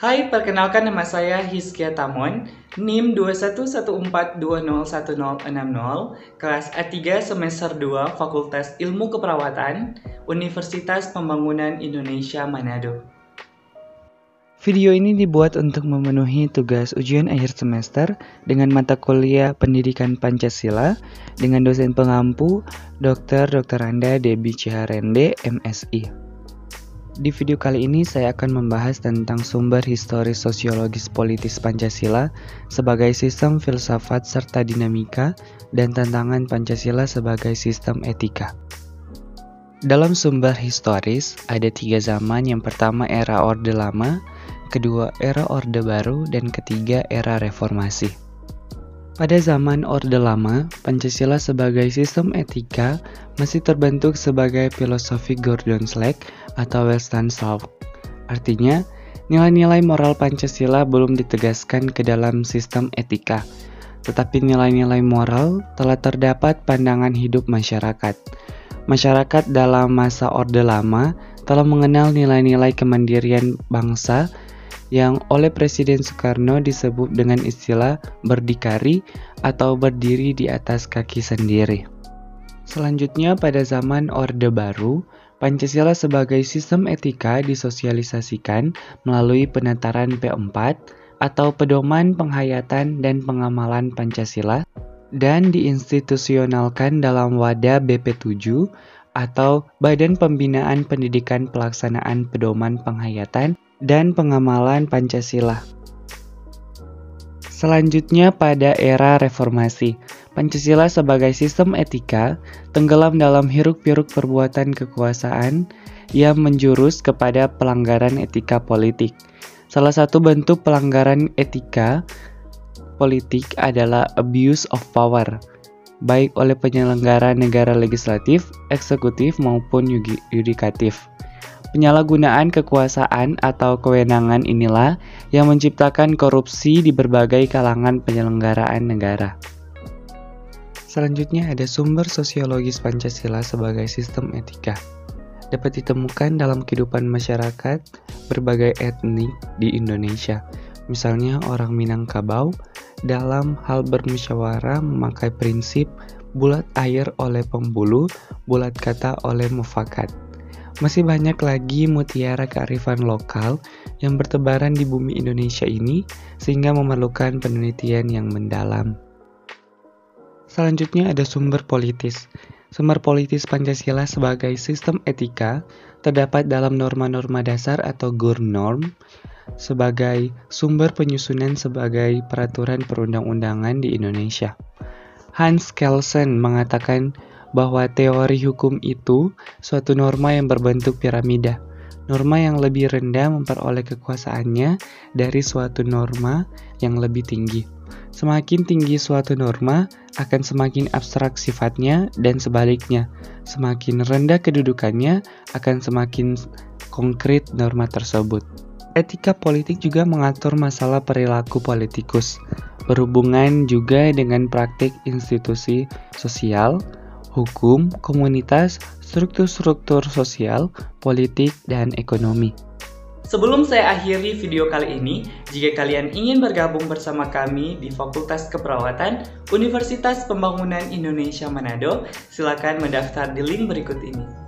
Hai, perkenalkan nama saya Hizkia Tamon, NIM 2114201060, kelas A3 semester 2 Fakultas Ilmu Keperawatan, Universitas Pembangunan Indonesia Manado. Video ini dibuat untuk memenuhi tugas ujian akhir semester dengan mata kuliah Pendidikan Pancasila dengan dosen pengampu Dr. Anda Debbie Ciharende, MSI. Di video kali ini saya akan membahas tentang sumber historis sosiologis politis Pancasila sebagai sistem filsafat serta dinamika dan tantangan Pancasila sebagai sistem etika. Dalam sumber historis ada 3 zaman, yang pertama era Orde Lama, kedua era Orde Baru, dan ketiga era Reformasi. Pada zaman Orde Lama, Pancasila sebagai sistem etika masih terbentuk sebagai filosofi Gordon Slack atau Western Thought. Artinya, nilai-nilai moral Pancasila belum ditegaskan ke dalam sistem etika, tetapi nilai-nilai moral telah terdapat pandangan hidup masyarakat. Masyarakat dalam masa Orde Lama telah mengenal nilai-nilai kemandirian bangsa yang oleh Presiden Soekarno disebut dengan istilah berdikari atau berdiri di atas kaki sendiri. Selanjutnya pada zaman Orde Baru, Pancasila sebagai sistem etika disosialisasikan melalui penetaran P4 atau Pedoman Penghayatan dan Pengamalan Pancasila dan diinstitusionalkan dalam wadah BP7 atau Badan Pembinaan Pendidikan Pelaksanaan Pedoman Penghayatan dan Pengamalan Pancasila. Selanjutnya pada era Reformasi, Pancasila sebagai sistem etika tenggelam dalam hiruk-pikuk perbuatan kekuasaan yang menjurus kepada pelanggaran etika politik. Salah satu bentuk pelanggaran etika politik adalah abuse of power, baik oleh penyelenggara negara legislatif, eksekutif, maupun yudikatif. Penyalahgunaan kekuasaan atau kewenangan inilah yang menciptakan korupsi di berbagai kalangan penyelenggaraan negara. Selanjutnya ada sumber sosiologis Pancasila sebagai sistem etika. Dapat ditemukan dalam kehidupan masyarakat berbagai etnik di Indonesia. Misalnya orang Minangkabau dalam hal bermusyawarah memakai prinsip bulat air oleh pembulu, bulat kata oleh mufakat. Masih banyak lagi mutiara kearifan lokal yang bertebaran di bumi Indonesia ini sehingga memerlukan penelitian yang mendalam. Selanjutnya ada sumber politis. Sumber politis Pancasila sebagai sistem etika terdapat dalam norma-norma dasar atau Gurnorm sebagai sumber penyusunan sebagai peraturan perundang-undangan di Indonesia. Hans Kelsen mengatakan bahwa teori hukum itu suatu norma yang berbentuk piramida. Norma yang lebih rendah memperoleh kekuasaannya dari suatu norma yang lebih tinggi. Semakin tinggi suatu norma, akan semakin abstrak sifatnya dan sebaliknya. Semakin rendah kedudukannya, akan semakin konkret norma tersebut. Etika politik juga mengatur masalah perilaku politikus, berhubungan juga dengan praktik institusi sosial, hukum, komunitas, struktur-struktur sosial, politik, dan ekonomi. Sebelum saya akhiri video kali ini, jika kalian ingin bergabung bersama kami di Fakultas Keperawatan Universitas Pembangunan Indonesia Manado, silakan mendaftar di link berikut ini.